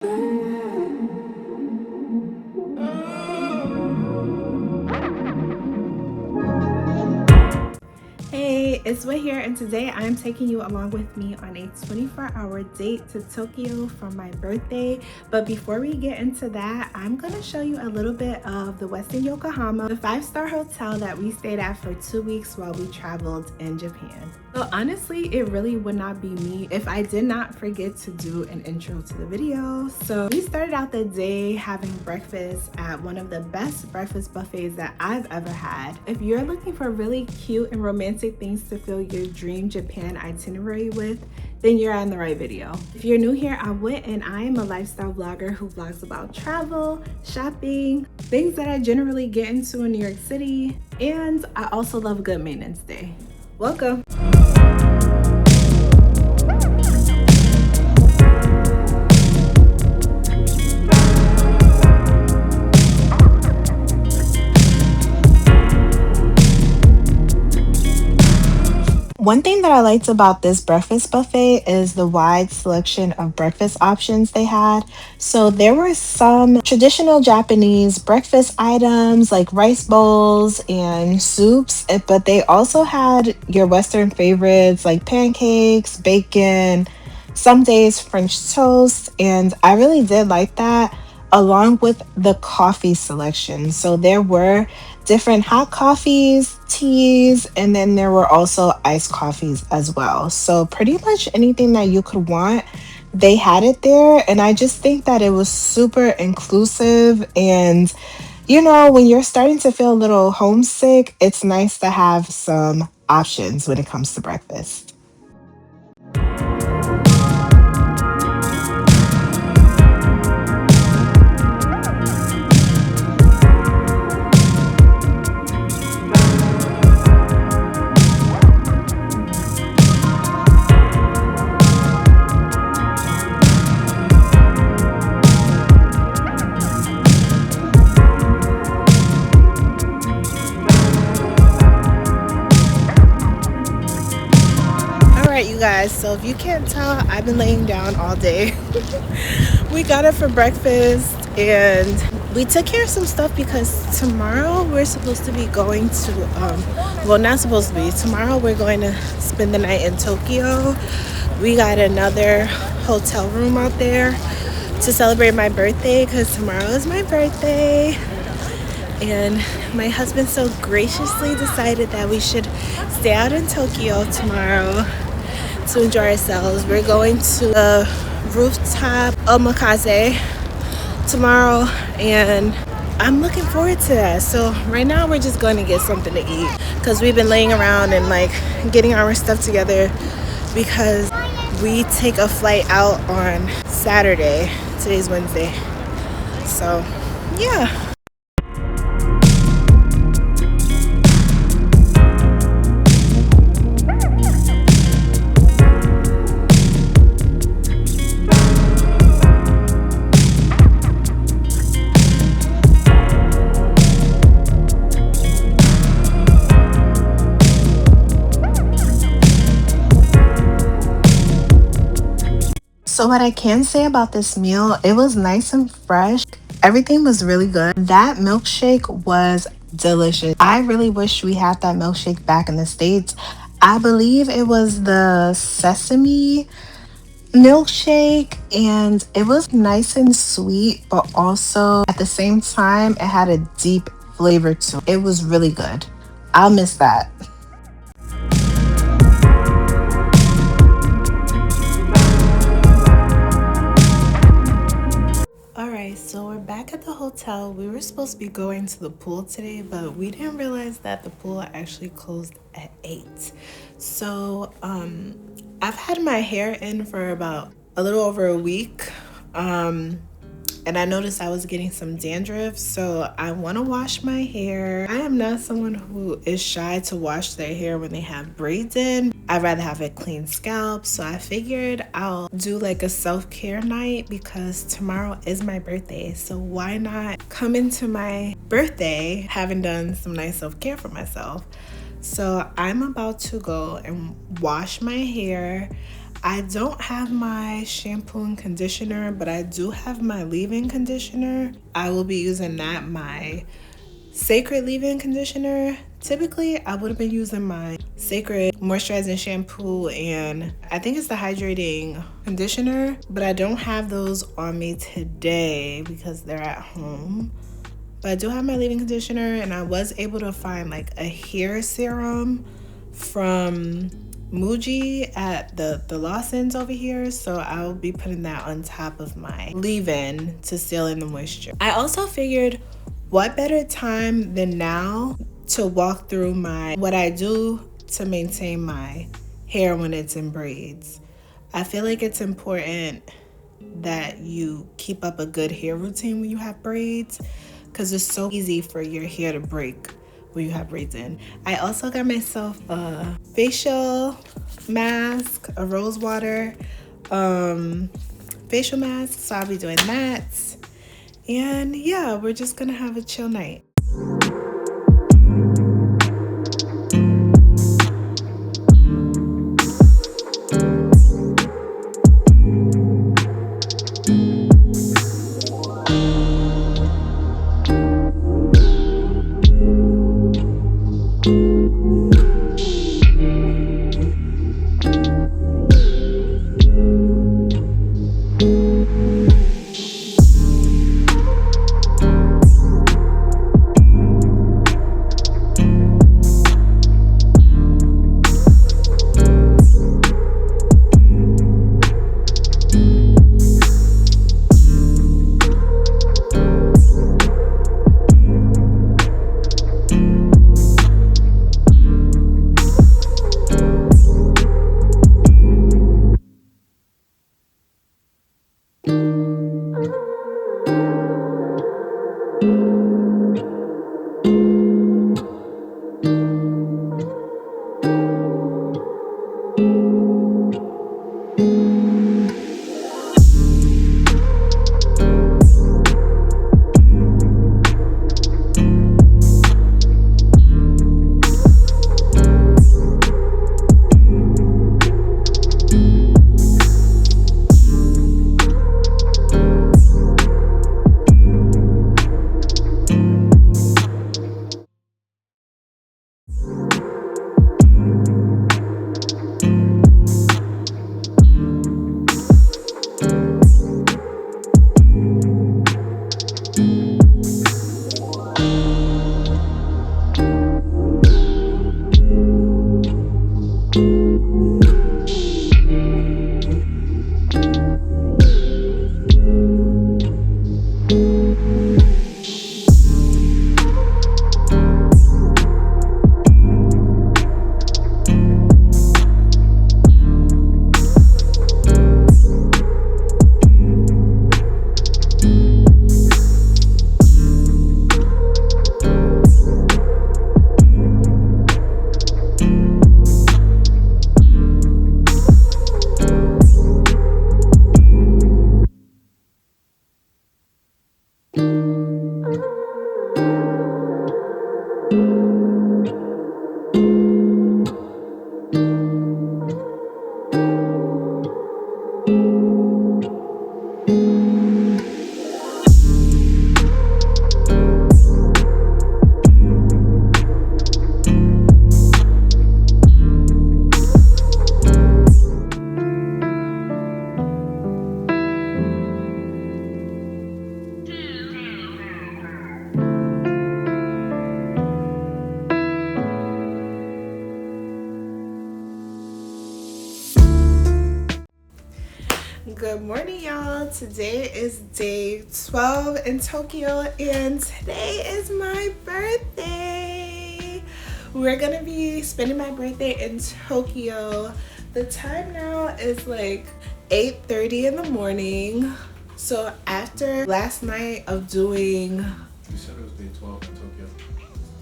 Hey, it's Way here, and today I'm taking you along with me on a 24-hour date to Tokyo for my birthday. But before we get into that, I'm going to show you a little bit of the Westin Yokohama, the 5-star hotel that we stayed at for 2 weeks while we traveled in Japan. So honestly, it really would not be me if I did not forget to do an intro to the video. So we started out the day having breakfast at one of the best breakfast buffets that I've ever had. If you're looking for really cute and romantic things to fill your dream Japan itinerary with, then you're on the right video. If you're new here, I'm Wit, and I am a lifestyle vlogger who vlogs about travel, shopping, things that I generally get into in New York City, and I also love a good maintenance day. Welcome. One thing that I liked about this breakfast buffet is the wide selection of breakfast options they had. So there were some traditional Japanese breakfast items like rice bowls and soups, but they also had your Western favorites like pancakes, bacon, some days French toast, and I really did like that, along with the coffee selection. So there were different hot coffees, teas, and then there were also iced coffees as well. So pretty much anything that you could want, they had it there. And I just think that it was super inclusive. And, you know, when you're starting to feel a little homesick, it's nice to have some options when it comes to breakfast. You guys, so if you can't tell, I've been laying down all day. We got up for breakfast and we took care of some stuff because tomorrow we're supposed to be going to well, not supposed to be, tomorrow we're going to spend the night in Tokyo. We got another hotel room out there to celebrate my birthday because tomorrow is my birthday, and my husband so graciously decided that we should stay out in Tokyo tomorrow to enjoy ourselves. We're going to the rooftop omakase tomorrow, and I'm looking forward to that. So right now we're just going to get something to eat because we've been laying around and like getting our stuff together because we take a flight out on Saturday. Today's Wednesday. So yeah. So what I can say about this meal, it was nice and fresh. Everything was really good. That milkshake was delicious. I really wish we had that milkshake back in the States. I believe it was the sesame milkshake, and it was nice and sweet, but also at the same time, it had a deep flavor to it. It was really good. I'll miss that. Alright, so we're back at the hotel. We were supposed to be going to the pool today, but we didn't realize that the pool actually closed at 8. So I've had my hair in for about a little over a week. And I noticed I was getting some dandruff, so I want to wash my hair. I am not someone who is shy to wash their hair when they have braids in. I'd rather have a clean scalp, so I figured I'll do like a self-care night because tomorrow is my birthday. So why not come into my birthday having done some nice self-care for myself? So I'm about to go and wash my hair. I don't have my shampoo and conditioner, but I do have my leave-in conditioner. I will be using that, my Sacred leave-in conditioner. Typically, I would have been using my Sacred moisturizing shampoo and I think it's the hydrating conditioner, but I don't have those on me today because they're at home. But I do have my leave-in conditioner, and I was able to find like a hair serum from Muji at the Lawson's over here, so I'll be putting that on top of my leave-in to seal in the moisture. I also figured, what better time than now to walk through what I do to maintain my hair when it's in braids. I feel like it's important that you keep up a good hair routine when you have braids, because it's so easy for your hair to break when you have braids in. I also got myself a facial mask, a rose water facial mask, so I'll be doing that. And yeah, we're just gonna have a chill night. Good morning, y'all. Today is day 12 in Tokyo, and today is my birthday. We're gonna be spending my birthday in Tokyo. The time now is like 8:30 in the morning. So after last night of doing... You said it was day 12 in Tokyo.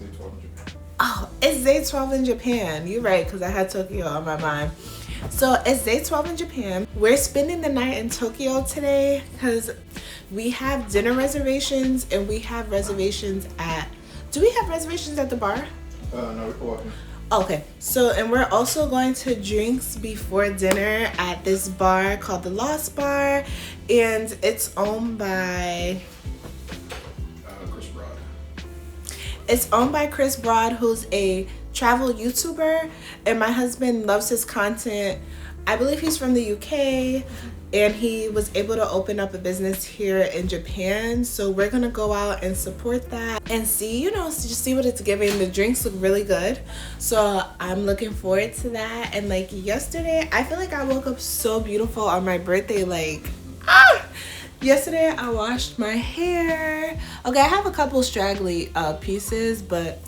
It's day 12 in Japan. Oh, it's day 12 in Japan. You're right, because I had Tokyo on my mind. So it's day 12 in Japan. We're spending the night in Tokyo today because we have dinner reservations and we have reservations at... Do we have reservations at the bar? No, we're walking. Okay, so and we're also going to drinks before dinner at this bar called the Lost Bar, and it's owned by Chris Broad. It's owned by Chris Broad, who's a travel YouTuber, and my husband loves his content. I believe he's from the UK, and he was able to open up a business here in Japan. So we're gonna go out and support that and see, you know, just see what it's giving. The drinks look really good, so I'm looking forward to that. And like yesterday, I feel like I woke up so beautiful on my birthday. Like, yesterday I washed my hair. Okay, I have a couple straggly pieces, but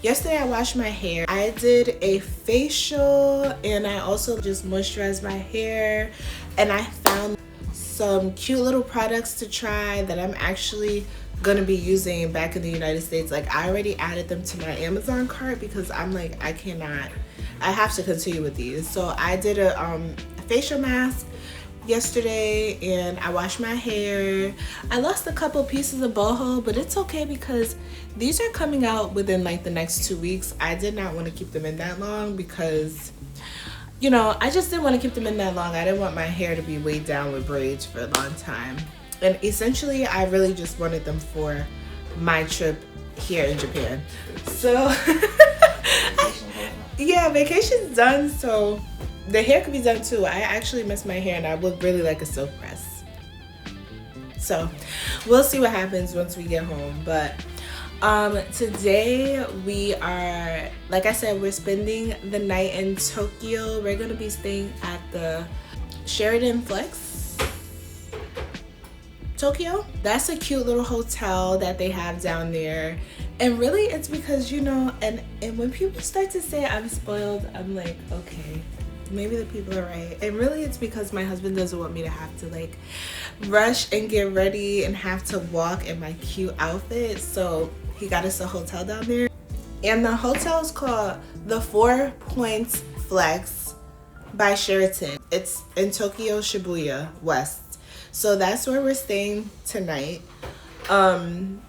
yesterday I washed my hair. I did a facial, and I also just moisturized my hair, and I found some cute little products to try that I'm actually gonna be using back in the United States. Like, I already added them to my Amazon cart because I'm like, I have to continue with these. So I did a facial mask yesterday, and I washed my hair. I lost a couple pieces of boho, but it's okay because these are coming out within like the next 2 weeks. I did not want to keep them in that long because, you know, I just didn't want to keep them in that long. I didn't want my hair to be weighed down with braids for a long time. And essentially, I really just wanted them for my trip here in Japan. So, yeah, vacation's done, so the hair could be done too. I actually miss my hair, and I would really like a silk press. So we'll see what happens once we get home. But today we are, like I said, we're spending the night in Tokyo. We're gonna be staying at the Sheraton Flex Tokyo. That's a cute little hotel that they have down there. And really it's because, you know, and when people start to say I'm spoiled, I'm like, okay, maybe the people are right. And really it's because my husband doesn't want me to have to like rush and get ready and have to walk in my cute outfit. So he got us a hotel down there. And the hotel is called the 4 Points Flex by Sheraton. It's in Tokyo, Shibuya West. So that's where we're staying tonight. And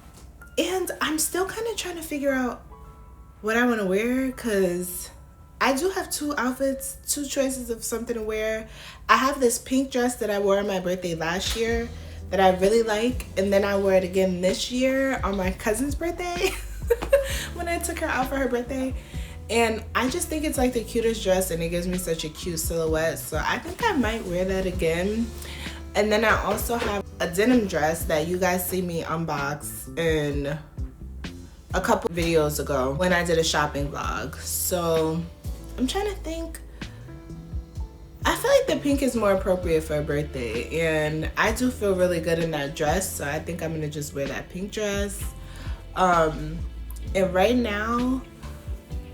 I'm still kind of trying to figure out what I want to wear, because I do have 2 outfits, 2 choices of something to wear. I have this pink dress that I wore on my birthday last year that I really like, and then I wore it again this year on my cousin's birthday when I took her out for her birthday. And I just think it's like the cutest dress, and it gives me such a cute silhouette. So I think I might wear that again. And then I also have a denim dress that you guys see me unbox in a couple videos ago when I did a shopping vlog. So I'm trying to think. I feel like the pink is more appropriate for a birthday, and I do feel really good in that dress, so I think I'm gonna just wear that pink dress. And right now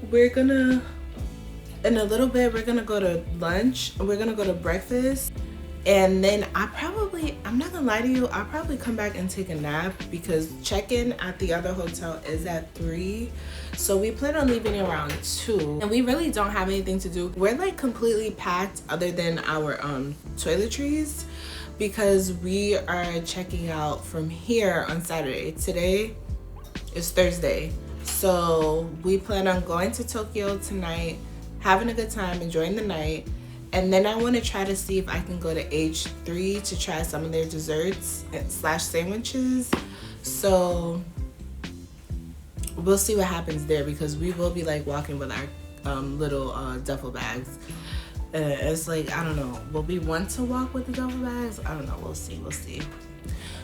in a little bit we're gonna go to lunch, we're gonna go to breakfast, and then I'm not gonna lie to you, I'll probably come back and take a nap because check-in at the other hotel is at 3. So we plan on leaving around 2. And we really don't have anything to do. We're like completely packed other than our toiletries, because we are checking out from here on Saturday. Today is Thursday. So we plan on going to Tokyo tonight, having a good time, enjoying the night. And then I want to try to see if I can go to H3 to try some of their desserts / sandwiches. So we'll see what happens there, because we will be like walking with our little duffel bags. It's like, I don't know, will we want to walk with the duffel bags? I don't know, we'll see.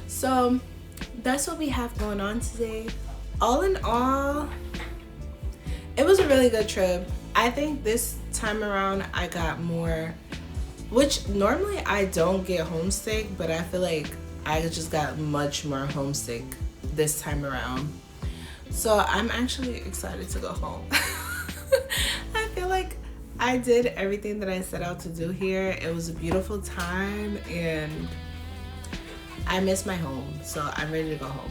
So that's what we have going on today. All in all, it was a really good trip. I think this time around I got more, which normally I don't get homesick, but I feel like I just got much more homesick this time around. So I'm actually excited to go home. I feel like I did everything that I set out to do here. It was a beautiful time, and I miss my home, so I'm ready to go home.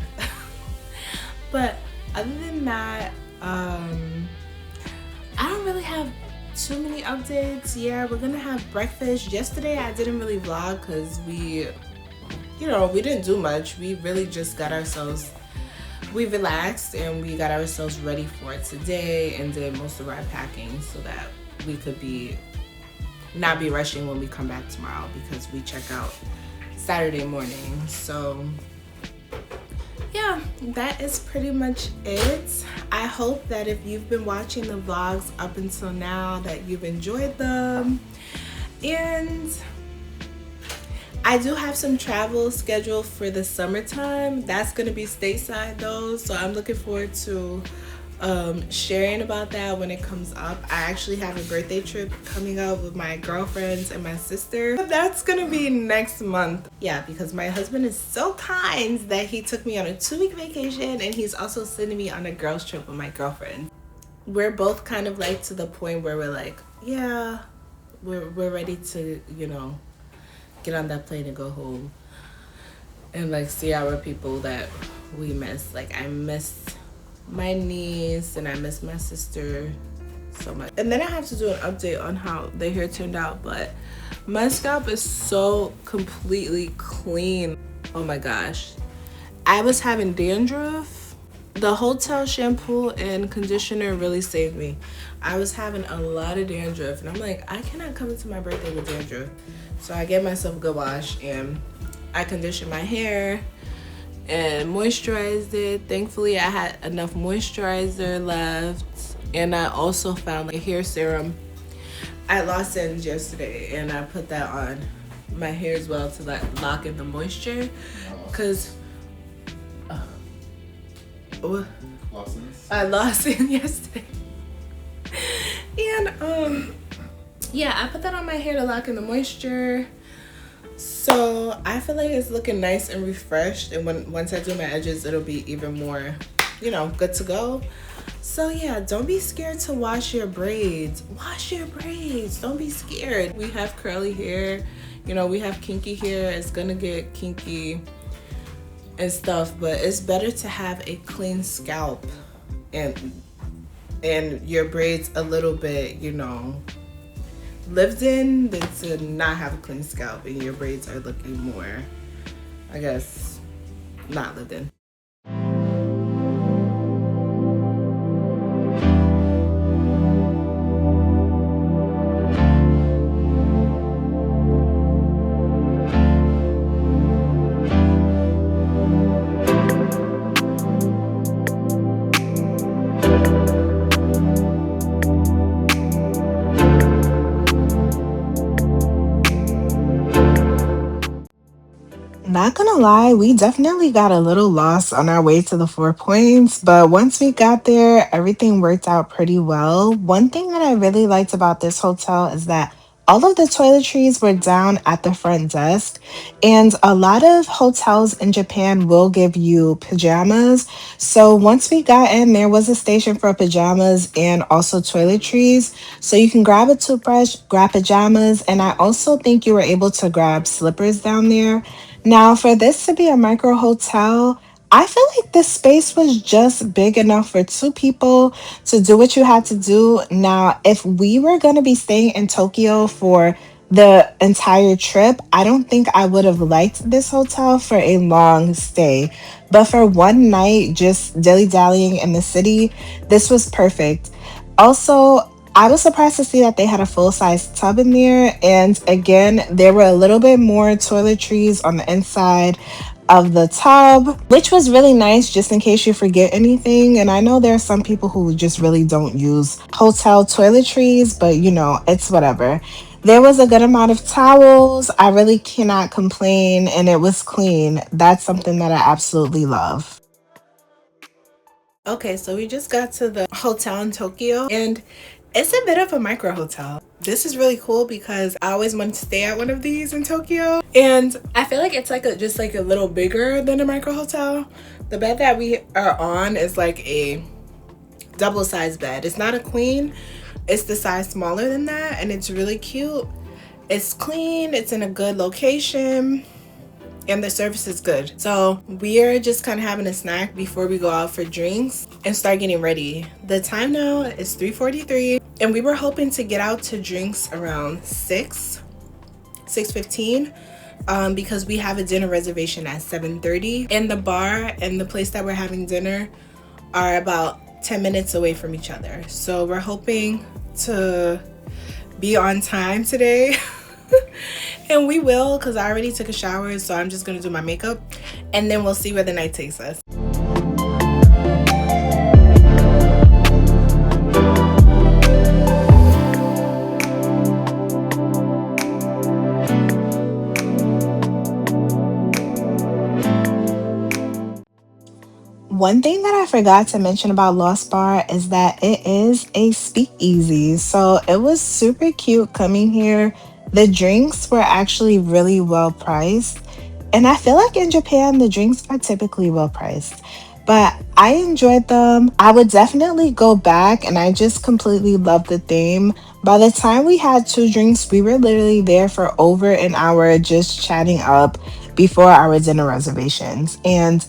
But other than that, I don't really have too many updates. Yeah, we're gonna have breakfast. Yesterday I didn't really vlog because we didn't do much. We really just got ourselves we relaxed and we got ourselves ready for today and did most of our packing so that we could not be rushing when we come back tomorrow, because we check out Saturday morning. So yeah, that is pretty much it. I hope that if you've been watching the vlogs up until now that you've enjoyed them. And I do have some travel scheduled for the summertime. That's gonna be stateside though, so I'm looking forward to sharing about that when it comes up. I actually have a birthday trip coming up with my girlfriends and my sister. That's gonna be next month. Yeah, because my husband is so kind that he took me on a 2-week vacation, and he's also sending me on a girls trip with my girlfriend. We're both kind of like to the point where we're like, yeah, we're ready to, you know, get on that plane and go home and like see our people that we miss. Like I missed my niece and I miss my sister so much. And then I have to do an update on how the hair turned out, but my scalp is so completely clean. Oh my gosh, I was having dandruff. The hotel shampoo and conditioner really saved me. I was having a lot of dandruff and I'm like, I cannot come into my birthday with dandruff. So I gave myself a good wash and I conditioned my hair and moisturized it. Thankfully I had enough moisturizer left, and I also found like a hair serum at Lawson's yesterday, and I put that on my hair as well to like lock in the moisture. Because I lost it yesterday. And yeah, I put that on my hair to lock in the moisture. So I feel like it's looking nice and refreshed, and once I do my edges, it'll be even more, you know, good to go. So yeah, don't be scared to wash your braids. Wash your braids. Don't be scared. We have curly hair, you know, we have kinky hair. It's gonna get kinky and stuff, but it's better to have a clean scalp and your braids a little bit, you know, lived in, than to not have a clean scalp and your braids are looking more, I guess, not lived in. Not gonna lie, we definitely got a little lost on our way to the 4 Points, but once we got there, everything worked out pretty well. One thing that I really liked about this hotel is that all of the toiletries were down at the front desk, and a lot of hotels in Japan will give you pajamas. So once we got in, there was a station for pajamas and also toiletries. So you can grab a toothbrush, grab pajamas, and I also think you were able to grab slippers down there. Now, for this to be a micro hotel, I feel like this space was just big enough for 2 people to do what you had to do. Now, if we were going to be staying in Tokyo for the entire trip, I don't think I would have liked this hotel for a long stay. But for one night, just dilly dallying in the city, this was perfect. Also, I was surprised to see that they had a full size tub in there. And again, there were a little bit more toiletries on the inside of the tub, which was really nice just in case you forget anything. And I know there are some people who just really don't use hotel toiletries, but you know, it's whatever. There was a good amount of towels. I really cannot complain, and it was clean. That's something that I absolutely love. Okay, so we just got to the hotel in Tokyo, and it's a bit of a micro hotel. This is really cool because I always wanted to stay at one of these in Tokyo, and I feel like it's like just like a little bigger than a micro hotel. The bed that we are on is like a double size bed. It's not a queen, it's the size smaller than that, and it's really cute. It's clean, it's in a good location, and the service is good. So we are just kind of having a snack before we go out for drinks and start getting ready. The time now is 3:43, and we were hoping to get out to drinks around 6:15. because we have a dinner reservation at 7:30. And the bar and the place that we're having dinner are about 10 minutes away from each other. So we're hoping to be on time today. And we will, because I already took a shower, so I'm just gonna do my makeup and then we'll see where the night takes us. One thing that I forgot to mention about Lost Bar is that it is a speakeasy. So it was super cute coming here. The drinks were actually really well priced. And I feel like in Japan, the drinks are typically well priced. But I enjoyed them. I would definitely go back, and I just completely loved the theme. By the time we had two drinks, we were literally there for over an hour just chatting up before our dinner reservations. And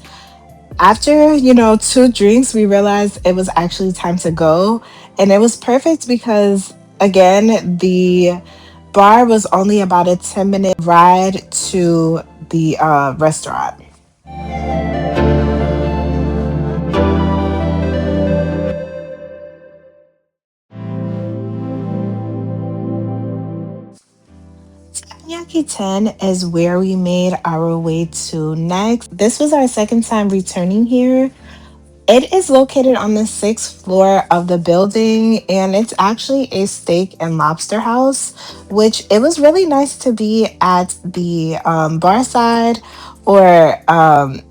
after, two drinks, we realized it was actually time to go. And it was perfect because, again, the bar was only about a 10-minute ride to the restaurant. Teppanyaki 10 is where we made our way to next. This was our second time returning here. It is located on the sixth floor of the building, and it's actually a steak and lobster house, which it was really nice to be at the bar side, or I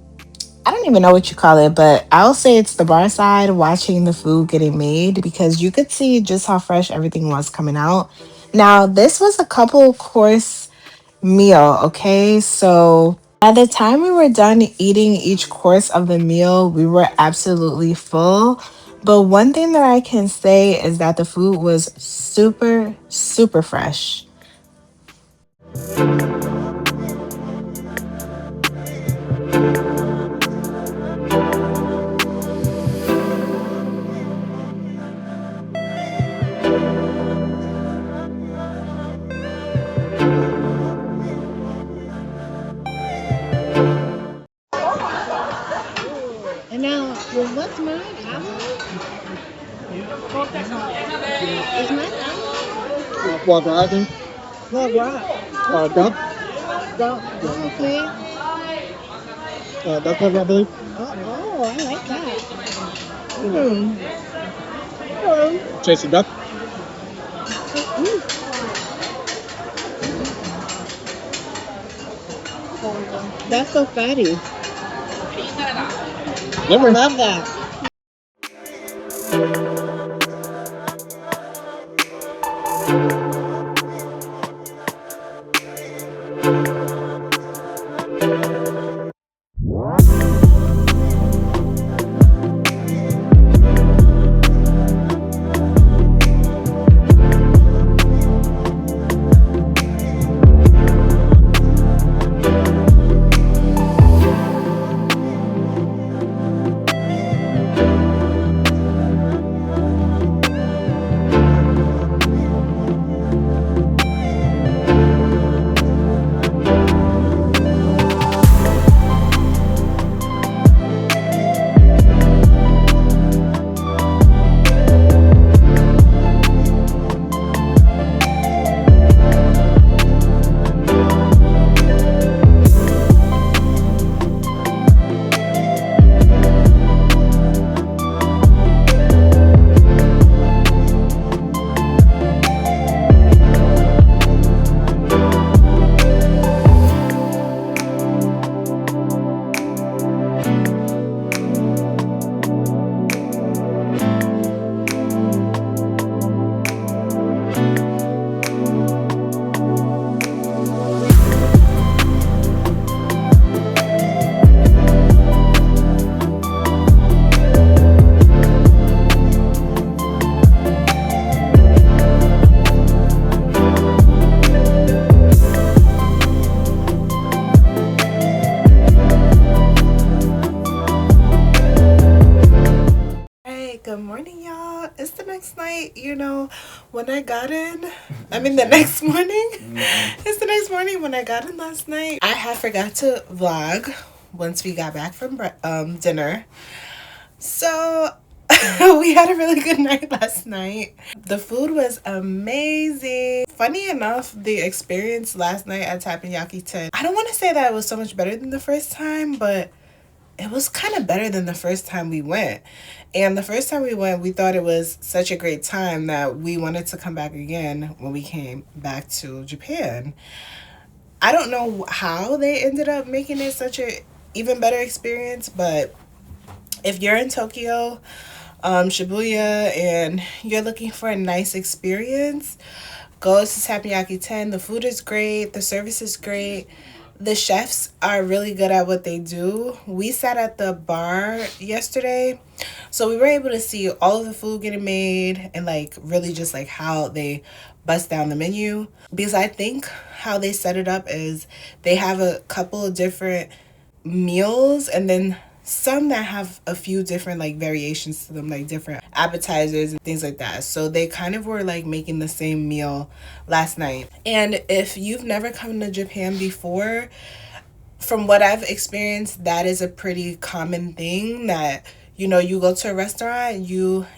don't even know what you call it, but I'll say it's the bar side watching the food getting made because you could see just how fresh everything was coming out. Now, this was a couple course meal, okay? So by the time we were done eating each course of the meal, we were absolutely full. But one thing that I can say is that the food was super, super fresh. And now, well, what's mine? Apple? Is mine apple? Foie gras, I think. Well, right. Duck. Okay. Duck liver, I believe. Oh, I like that. Chasing duck. That's so fatty. Liver. Love that. Good morning, y'all. It's the next night. You know, when I got in, the next morning. It's the next morning when I got in last night. I had forgot to vlog once we got back from dinner. So we had a really good night last night. The food was amazing. Funny enough, the experience last night at Teppanyaki 10, I don't want to say that it was so much better than the first time, but it was kind of better than the first time we went. And the first time we went, we thought it was such a great time that we wanted to come back again when we came back to Japan. I don't know how they ended up making it such a even better experience, but if you're in Tokyo, Shibuya, and you're looking for a nice experience, go to Teppanyaki 10. The food is great. The service is great. The chefs are really good at what they do. We sat at the bar yesterday, so we were able to see all of the food getting made and like really just like how they bust down the menu. Because I think how they set it up is they have a couple of different meals and then some that have a few different like variations to them, like different appetizers and things like that. So they kind of were like making the same meal last night. And if you've never come to Japan before, from what I've experienced, that is a pretty common thing that, you know, you go to a restaurant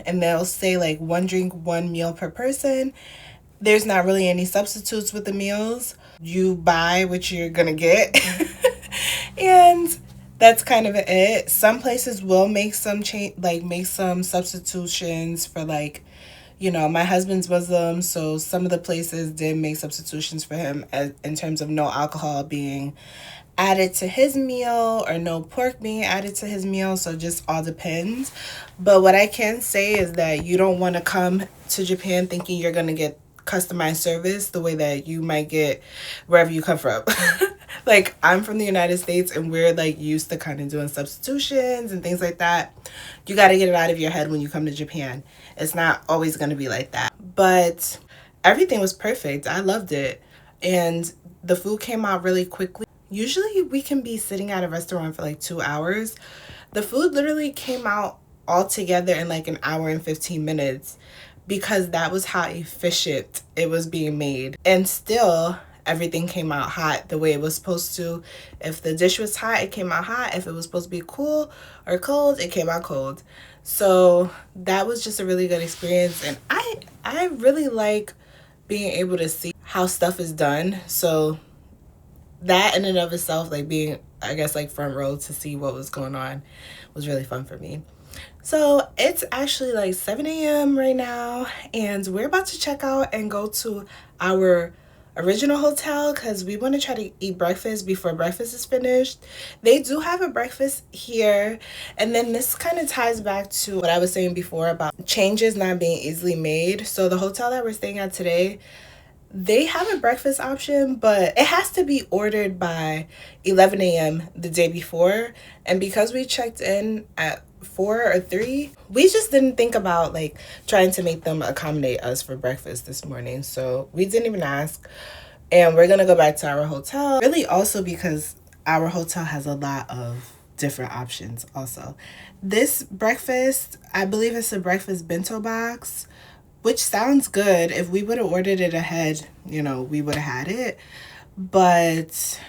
and they'll say like 1 drink, 1 meal per person. There's not really any substitutes with the meals. You buy what you're gonna get. And that's kind of it. Some places will make some make some substitutions for like, you know, my husband's Muslim, so some of the places did make substitutions for him in terms of no alcohol being added to his meal or no pork being added to his meal. So just all depends. But what I can say is that you don't want to come to Japan thinking you're going to get customized service the way that you might get wherever you come from. Like, I'm from the United States and we're like used to kind of doing substitutions and things like that. You got to get it out of your head when you come to Japan. It's not always going to be like that. But everything was perfect. I loved it. And the food came out really quickly. Usually we can be sitting at a restaurant for like 2 hours. The food literally came out all together in like 1 hour and 15 minutes because that was how efficient it was being made. And still, everything came out hot the way it was supposed to. If the dish was hot, it came out hot. If it was supposed to be cool or cold, it came out cold. So that was just a really good experience. And I really like being able to see how stuff is done. So that in and of itself, like being, I guess, like front row to see what was going on was really fun for me. So it's actually like 7 a.m. right now, and we're about to check out and go to our original hotel because we want to try to eat breakfast before breakfast is finished. They do have a breakfast here, and then this kind of ties back to what I was saying before about changes not being easily made. So the hotel that we're staying at today, they have a breakfast option, but it has to be ordered by 11 a.m. the day before. And because we checked in at 4 or 3, we just didn't think about like trying to make them accommodate us for breakfast this morning. So we didn't even ask. And we're gonna go back to our hotel. Really also because our hotel has a lot of different options also. This breakfast, I believe it's a breakfast bento box, which sounds good. If we would have ordered it ahead, you know, we would have had it. But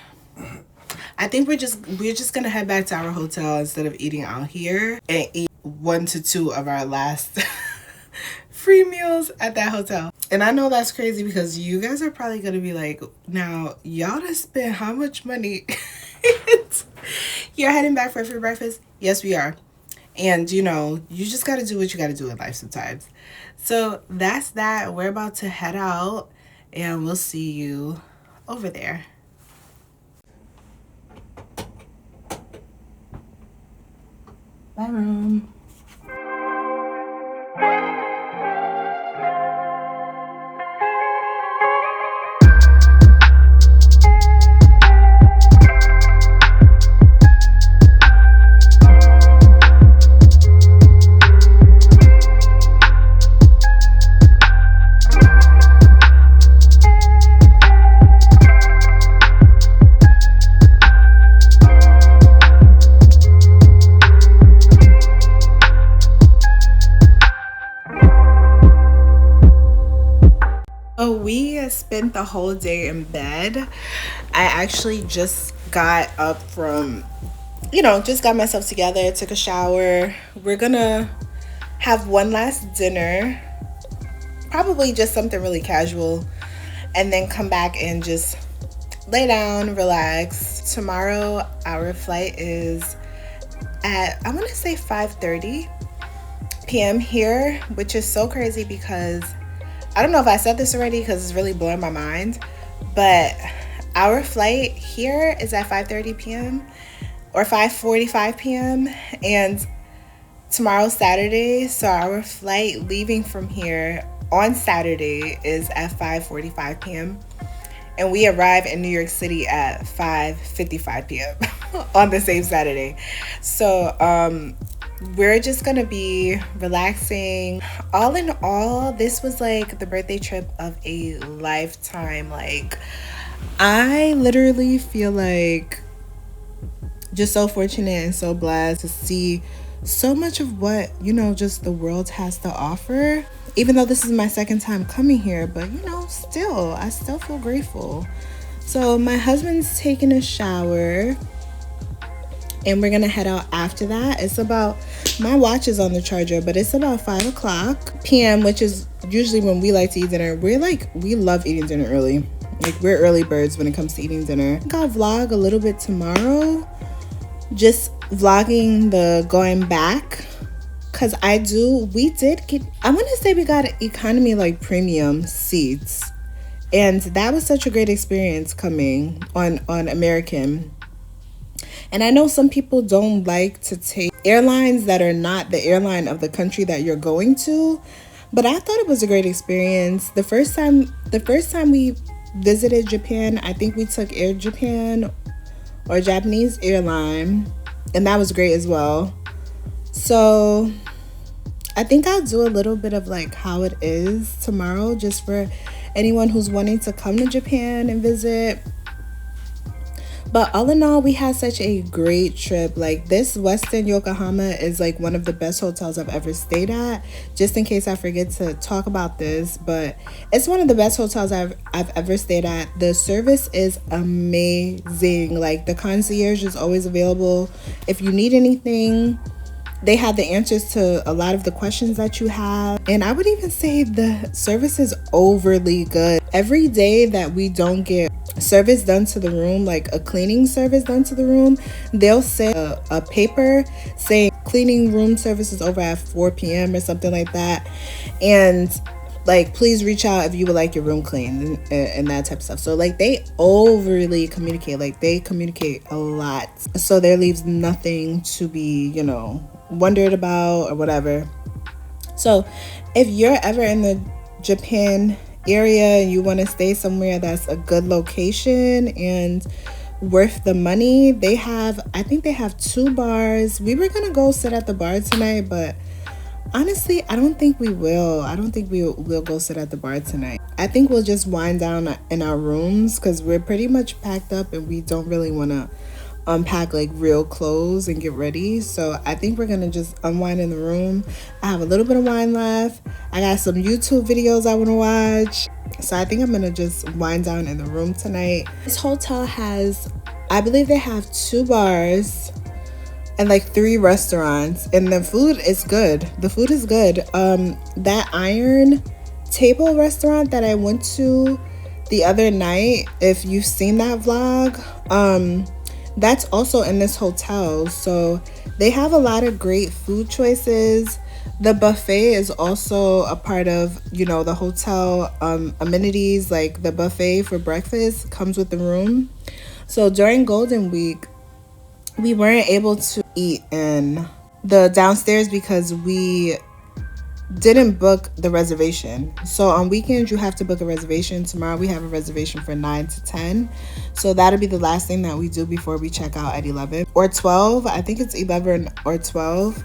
I think we're just gonna head back to our hotel instead of eating out here and eat 1 to 2 of our last free meals at that hotel. And I know that's crazy because you guys are probably gonna be like, now y'all done spent how much money? You're heading back for free breakfast? Yes, we are. And you know, you just gotta do what you gotta do in life sometimes. So that's that. We're about to head out and we'll see you over there. Bye, room. spent the whole day in bed. I actually just got up from, just got myself together, took a shower. We're gonna have one last dinner, probably just something really casual, and then come back and just lay down, relax. Tomorrow our flight is at, I want to say 5:30 p.m. here, which is so crazy because I don't know if I said this already because it's really blowing my mind, but our flight here is at 5:30 p.m. or 5:45 p.m. and tomorrow's Saturday, so our flight leaving from here on Saturday is at 5:45 p.m. and we arrive in New York City at 5:55 p.m. on the same Saturday. So we're just gonna be relaxing. All in all, this was like the birthday trip of a lifetime. Like, I literally feel like just so fortunate and so blessed to see so much of what, just the world has to offer. Even though this is my second time coming here, but I still feel grateful. So my husband's taking a shower and we're gonna head out after that. It's about, my watch is on the charger, but it's about 5:00 p.m., which is usually when we like to eat dinner. We love eating dinner early. Like, we're early birds when it comes to eating dinner. I think I'll vlog a little bit tomorrow, just vlogging the going back, because we did get, I want to say we got economy, like premium seats, and that was such a great experience coming on American. And I know some people don't like to take airlines that are not the airline of the country that you're going to, but I thought it was a great experience. The first time we visited Japan, I think we took Air Japan or Japanese airline, and that was great as well. So I think I'll do a little bit of like how it is tomorrow, just for anyone who's wanting to come to Japan and visit. But all in all, we had such a great trip. Like, this Westin Yokohama is like one of the best hotels I've ever stayed at. Just in case I forget to talk about this, but it's one of the best hotels I've ever stayed at. The service is amazing. Like, the concierge is always available. If you need anything, they have the answers to a lot of the questions that you have. And I would even say the service is overly good. Every day that we don't get service done to the room, like a cleaning service done to the room, they'll send a paper saying cleaning room service is over at 4 p.m. or something like that. And like, please reach out if you would like your room cleaned and that type of stuff. So like, they overly communicate. Like, they communicate a lot. So there leaves nothing to be, wondered about or whatever. So if you're ever in the Japan area and you want to stay somewhere that's a good location and worth the money, I think they have 2 bars. We were gonna go sit at the bar tonight, but honestly, I don't think we will. I don't think we'll go sit at the bar tonight. I think we'll just wind down in our rooms because we're pretty much packed up and we don't really want to unpack like real clothes and get ready. So I think we're gonna just unwind in the room. I have a little bit of wine left. I got some YouTube videos I want to watch, so I think I'm gonna just wind down in the room tonight. This hotel has, I believe they have 2 bars and like 3 restaurants, and the food is good. The food is good. That Iron Table restaurant that I went to the other night, if you've seen that vlog, that's also in this hotel. So they have a lot of great food choices. The buffet is also a part of, the hotel amenities. Like, the buffet for breakfast comes with the room. So during Golden Week, we weren't able to eat in the downstairs because we didn't book the reservation. So on weekends you have to book a reservation. Tomorrow we have a reservation for 9 to 10, so that'll be the last thing that we do before we check out at 11 or 12. I think it's 11 or 12.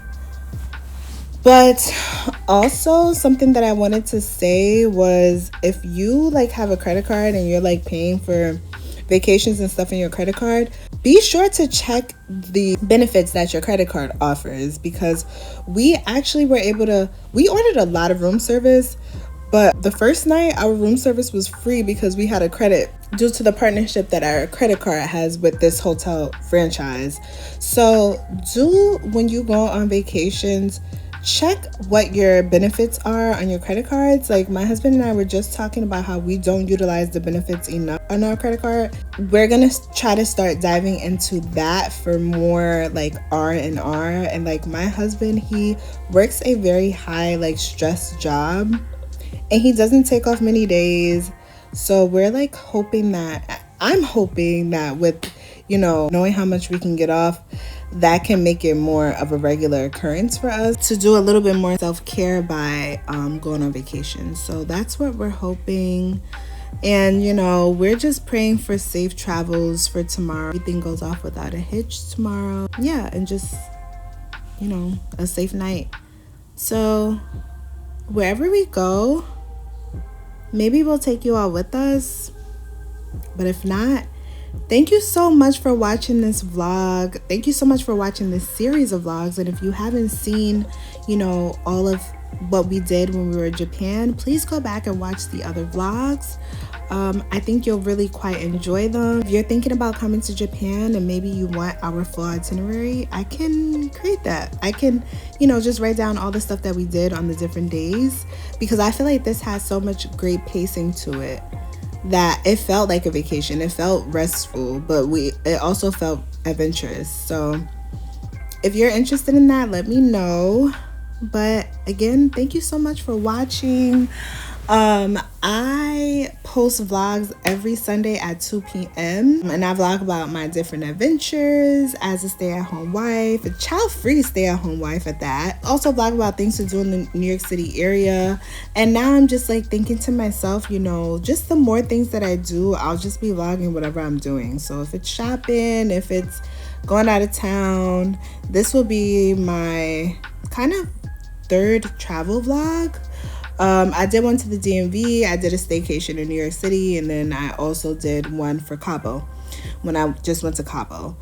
But also, something that I wanted to say was, if you like have a credit card and you're like paying for vacations and stuff in your credit card, be sure to check the benefits that your credit card offers, because we actually were able to, we ordered a lot of room service, But the first night, our room service was free because we had a credit due to the partnership that our credit card has with this hotel franchise. So when you go on vacations, check what your benefits are on your credit cards. Like my husband and I were just talking about how we don't utilize the benefits enough on our credit card. We're gonna try to start diving into that for more like R&R. And like my husband, he works a very high like stress job and he doesn't take off many days. So we're like I'm hoping that with, you know, knowing how much we can get off, that can make it more of a regular occurrence for us to do a little bit more self-care by going on vacation. So that's what we're hoping. And, you know, we're just praying for safe travels for tomorrow. Everything goes off without a hitch tomorrow. Yeah, and just, you know, a safe night. So wherever we go, maybe we'll take you all with us. But if not, thank you so much for watching this vlog. Thank you so much for watching this series of vlogs. And if you haven't seen, you know, all of what we did when we were in Japan, please go back and watch the other vlogs. I think you'll really quite enjoy them. If you're thinking about coming to Japan and maybe you want our full itinerary, I can create that. I can, you know, just write down all the stuff that we did on the different days, because I feel like this has so much great pacing to it that it felt like a vacation. It felt restful, but it also felt adventurous. So if you're interested in that, let me know. But again, thank you so much for watching. I post vlogs every Sunday at 2 p.m. and I vlog about my different adventures as a stay-at-home wife, a child-free stay-at-home wife at that. Also vlog about things to do in the New York City area. And now I'm just like thinking to myself, you know, just the more things that I do, I'll just be vlogging whatever I'm doing. So if it's shopping, if it's going out of town, this will be my kind of third travel vlog. I did one to the DMV, I did a staycation in New York City, and then I also did one for Cabo when I just went to Cabo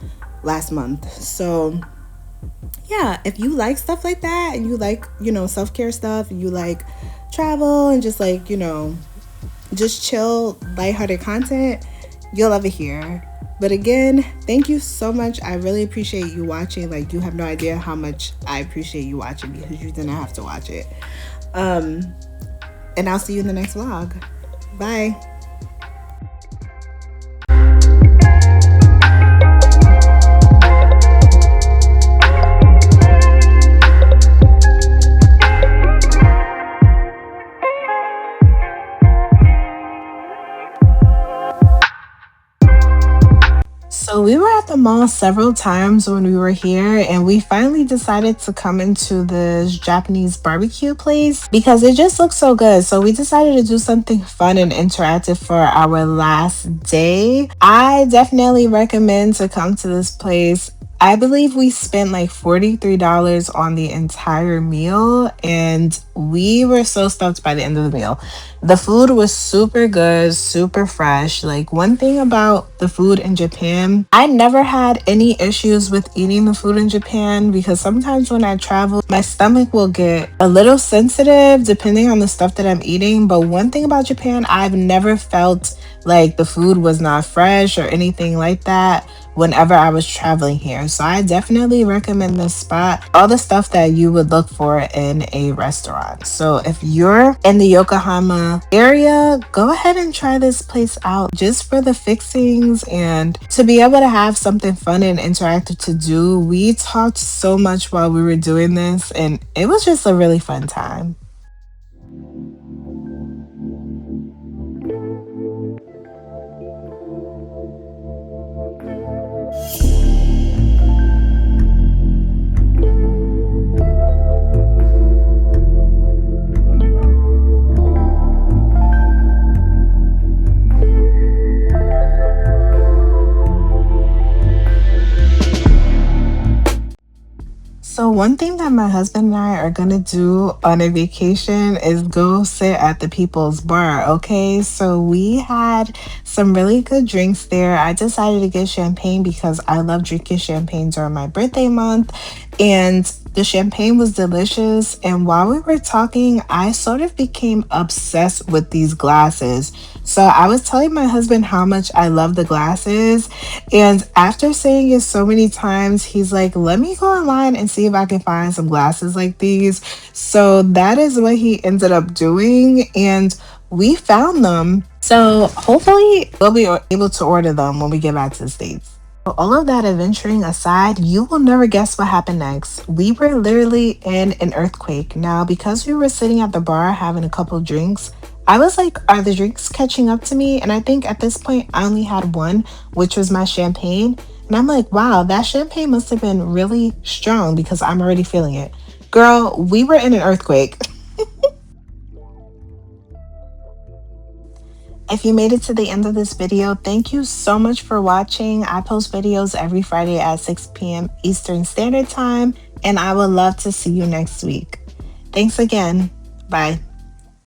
last month. So yeah, if you like stuff like that and you like, you know, self-care stuff and you like travel and just like, you know, just chill, lighthearted content, you'll love it here. But again, thank you so much. I really appreciate you watching. Like, you have no idea how much I appreciate you watching because you didn't have to watch it. And I'll see you in the next vlog. Bye. So we were at the mall several times when we were here, and we finally decided to come into this Japanese barbecue place because it just looks so good. So we decided to do something fun and interactive for our last day. I definitely recommend to come to this place. I believe we spent like $43 on the entire meal, and we were so stuffed by the end of the meal. The food was super good, super fresh. Like, one thing about the food in Japan, I never had any issues with eating the food in Japan, because sometimes when I travel, my stomach will get a little sensitive depending on the stuff that I'm eating. But one thing about Japan, I've never felt like the food was not fresh or anything like that whenever I was traveling here. So I definitely recommend this spot. All the stuff that you would look for in a restaurant. So if you're in the Yokohama area, go ahead and try this place out just for the fixings and to be able to have something fun and interactive to do. We talked so much while we were doing this, and it was just a really fun time. So one thing that my husband and I are gonna do on a vacation is go sit at the People's Bar, okay? So we had some really good drinks there. I decided to get champagne because I love drinking champagne during my birthday month. And The champagne was delicious, and while we were talking, I sort of became obsessed with these glasses. So I was telling my husband how much I love the glasses, and after saying it so many times, he's like, let me go online and see if I can find some glasses like these. So that is what he ended up doing, and we found them. So hopefully, we'll be able to order them when we get back to the States. All of that adventuring aside, you will never guess what happened next. We were literally in an earthquake. Now, because we were sitting at the bar having a couple drinks, I was like, are the drinks catching up to me? And I think at this point, I only had one, which was my champagne. And I'm like, wow, that champagne must have been really strong because I'm already feeling it. Girl, we were in an earthquake. If you made it to the end of this video, thank you so much for watching. I post videos every Friday at 6 p.m. Eastern Standard Time, and I would love to see you next week. Thanks again. Bye.